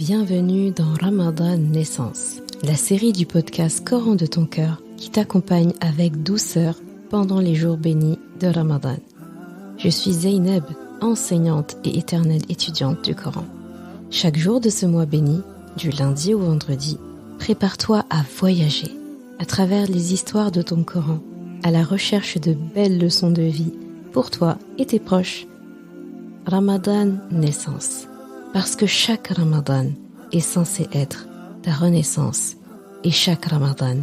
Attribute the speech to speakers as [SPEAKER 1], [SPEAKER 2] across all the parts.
[SPEAKER 1] Bienvenue dans Ramadan Naissance, la série du podcast Coran de ton cœur qui t'accompagne avec douceur pendant les jours bénis de Ramadan. Je suis Zeynep, enseignante et éternelle étudiante du Coran. Chaque jour de ce mois béni, du lundi au vendredi, prépare-toi à voyager à travers les histoires de ton Coran, à la recherche de belles leçons de vie pour toi et tes proches. Ramadan Naissance, parce que chaque Ramadan est censé être ta renaissance et chaque Ramadan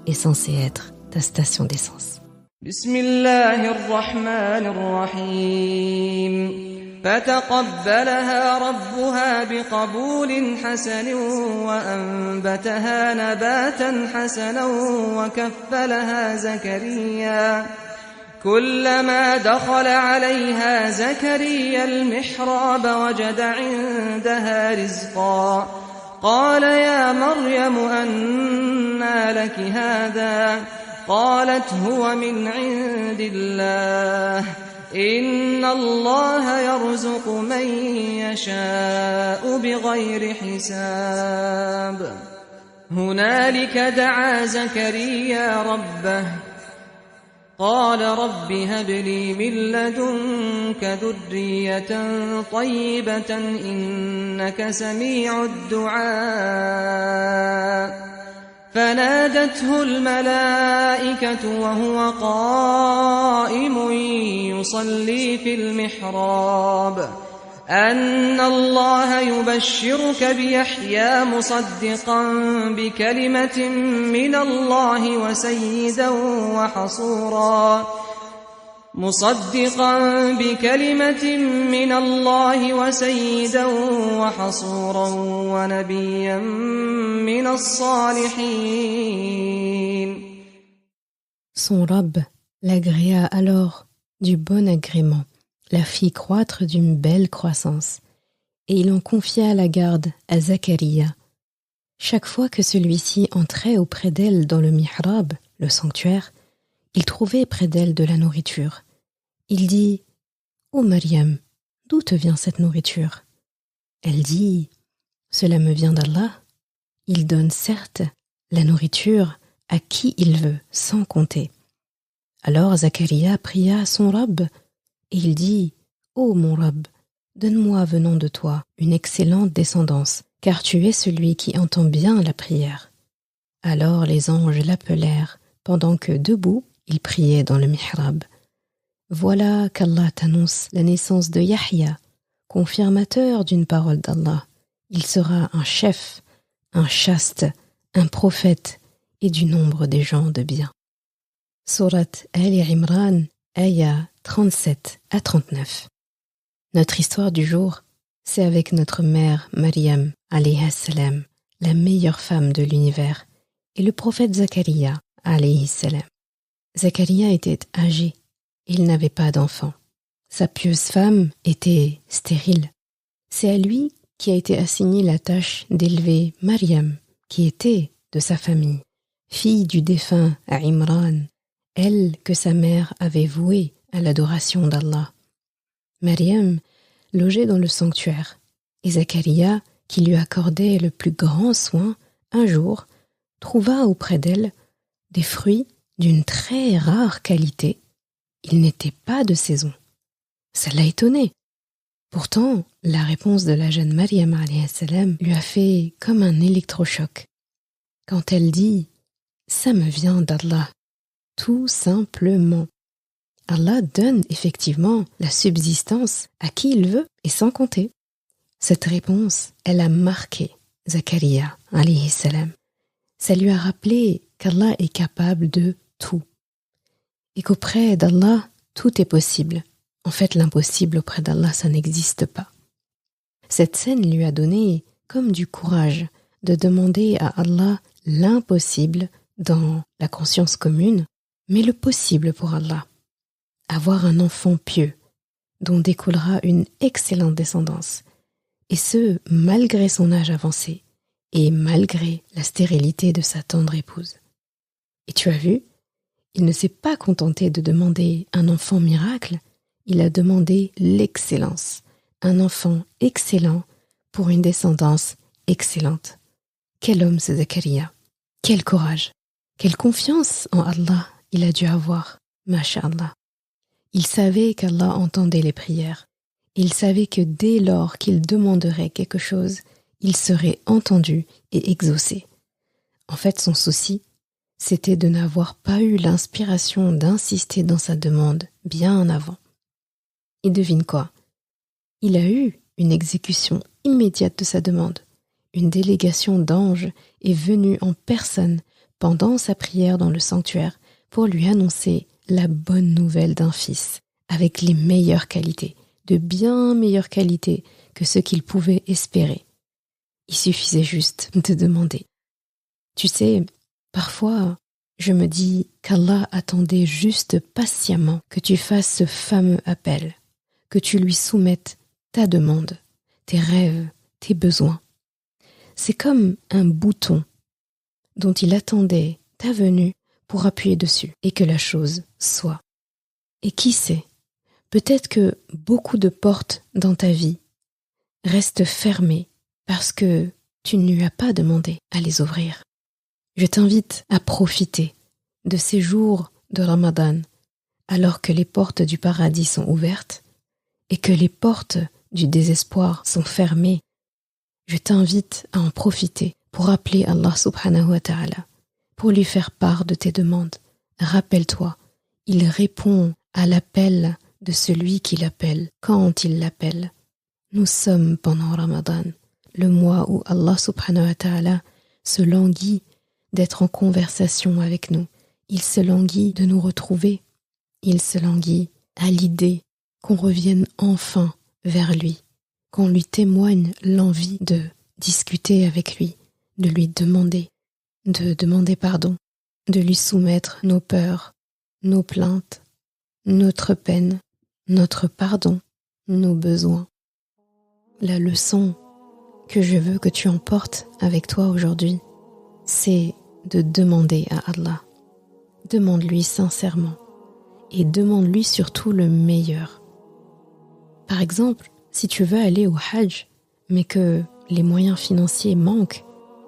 [SPEAKER 1] est censé être ta station d'essence.
[SPEAKER 2] Bismillahirrahmanirrahim. فتقبلها ربها بقبول حسن وأنبتها نباتا حسنا وكفلها زكريا كلما دخل عليها زكريا المحراب وجد عندها رزقا قال يا مريم أنى لك هذا قالت هو من عند الله إن الله يرزق من يشاء بغير حساب هنالك دعا زكريا ربه قال رب هب لي من لدنك ذرية طيبة إنك سميع الدعاء فنادته الملائكة وهو قائم يصلي في المحراب أن الله يبشرك بيحيى مصدقا بكلمة من الله وسيدا وحصورا ونبيا من الصالحين.
[SPEAKER 1] Son Rabb l'agréa alors du bon agrément, la fit croître d'une belle croissance, et il en confia la garde à Zacharia. Chaque fois que celui-ci entrait auprès d'elle dans le mihrab, le sanctuaire, il trouvait près d'elle de la nourriture. Il dit « Ô Maryam, d'où te vient cette nourriture ?» Elle dit « Cela me vient d'Allah. Il donne certes la nourriture à qui il veut, sans compter. » Alors Zacharia pria son Rabb, et il dit « Ô mon Rabb, donne-moi venant de toi une excellente descendance, car tu es celui qui entend bien la prière. » Alors les anges l'appelèrent, pendant que debout, il priait dans le mihrab. Voilà qu'Allah t'annonce la naissance de Yahya, confirmateur d'une parole d'Allah. Il sera un chef, un chaste, un prophète et du nombre des gens de bien. Sourate Ali Imran, Aya 37 à 39. Notre histoire du jour, c'est avec notre mère Maryam, alayhi salam, la meilleure femme de l'univers, et le prophète Zacharia, alayhi salam. Zacharia était âgé, il n'avait pas d'enfant. Sa pieuse femme était stérile. C'est à lui qui a été assignée la tâche d'élever Maryam, qui était de sa famille, fille du défunt Imran, elle que sa mère avait vouée à l'adoration d'Allah. Maryam logeait dans le sanctuaire, et Zacharia, qui lui accordait le plus grand soin, un jour, trouva auprès d'elle des fruits d'une très rare qualité. Ils n'étaient pas de saison. Ça l'a étonné. Pourtant, la réponse de la jeune Maryam alayhi salam lui a fait comme un électrochoc. Quand elle dit « Ça me vient d'Allah », tout simplement. Allah donne effectivement la subsistance à qui il veut et sans compter. Cette réponse, elle a marqué Zacharia alayhi salam. Ça lui a rappelé qu'Allah est capable de tout et qu'auprès d'Allah, tout est possible. En fait, l'impossible auprès d'Allah, ça n'existe pas. Cette scène lui a donné comme du courage de demander à Allah l'impossible dans la conscience commune, mais le possible pour Allah. Avoir un enfant pieux, dont découlera une excellente descendance, et ce, malgré son âge avancé, et malgré la stérilité de sa tendre épouse. Et tu as vu, il ne s'est pas contenté de demander un enfant miracle, il a demandé l'excellence, un enfant excellent pour une descendance excellente. Quel homme ce Zakaria! Quel courage! Quelle confiance en Allah il a dû avoir, masha'Allah. Il savait qu'Allah entendait les prières. Il savait que dès lors qu'il demanderait quelque chose, il serait entendu et exaucé. En fait, son souci, c'était de n'avoir pas eu l'inspiration d'insister dans sa demande bien avant. Et devine quoi? Il a eu une exécution immédiate de sa demande. Une délégation d'anges est venue en personne pendant sa prière dans le sanctuaire pour lui annoncer la bonne nouvelle d'un fils avec les meilleures qualités, de bien meilleures qualités que ce qu'il pouvait espérer. Il suffisait juste de demander. Tu sais, parfois, je me dis qu'Allah attendait juste patiemment que tu fasses ce fameux appel, que tu lui soumettes ta demande, tes rêves, tes besoins. C'est comme un bouton dont il attendait ta venue pour appuyer dessus et que la chose soit. Et qui sait, peut-être que beaucoup de portes dans ta vie restent fermées parce que tu ne lui as pas demandé à les ouvrir. Je t'invite à profiter de ces jours de Ramadan alors que les portes du paradis sont ouvertes et que les portes du désespoir sont fermées. Je t'invite à en profiter pour appeler Allah subhanahu wa ta'ala, pour lui faire part de tes demandes. Rappelle-toi, il répond à l'appel de celui qui l'appelle quand il l'appelle. Nous sommes pendant Ramadan, le mois où Allah subhanahu wa ta'ala se languit d'être en conversation avec nous. Il se languit de nous retrouver. Il se languit à l'idée qu'on revienne enfin vers lui, qu'on lui témoigne l'envie de discuter avec lui, de lui demander, pardon, de lui soumettre nos peurs, nos plaintes, notre peine, notre pardon, nos besoins. La leçon que je veux que tu emportes avec toi aujourd'hui, c'est de demander à Allah. Demande-lui sincèrement et demande-lui surtout le meilleur. Par exemple, si tu veux aller au Hajj, mais que les moyens financiers manquent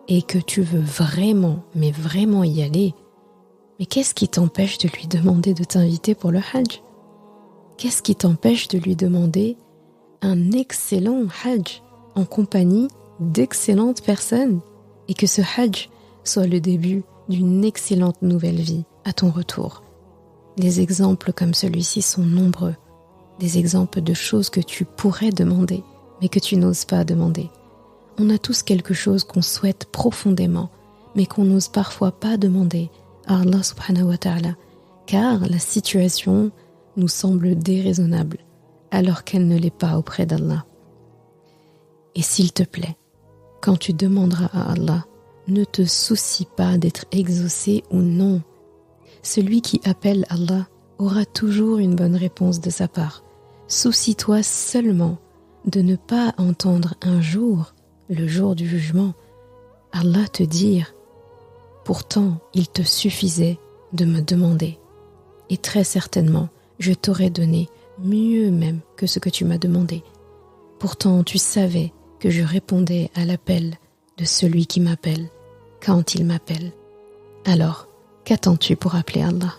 [SPEAKER 1] et que tu veux vraiment, mais vraiment y aller, mais qu'est-ce qui t'empêche de lui demander de t'inviter pour le Hajj? Qu'est-ce qui t'empêche de lui demander un excellent Hajj en compagnie d'excellentes personnes et que ce Hajj soit le début d'une excellente nouvelle vie à ton retour? Des exemples comme celui-ci sont nombreux, des exemples de choses que tu pourrais demander, mais que tu n'oses pas demander. On a tous quelque chose qu'on souhaite profondément, mais qu'on n'ose parfois pas demander à Allah subhanahu wa ta'ala, car la situation nous semble déraisonnable, alors qu'elle ne l'est pas auprès d'Allah. Et s'il te plaît, quand tu demanderas à Allah, ne te soucie pas d'être exaucé ou non. Celui qui appelle Allah aura toujours une bonne réponse de sa part. Soucie-toi seulement de ne pas entendre un jour, le jour du jugement, Allah te dire « Pourtant, il te suffisait de me demander. Et très certainement, je t'aurais donné mieux même que ce que tu m'as demandé. Pourtant, tu savais que je répondais à l'appel de celui qui m'appelle quand il m'appelle. Alors, qu'attends-tu pour appeler Allah ?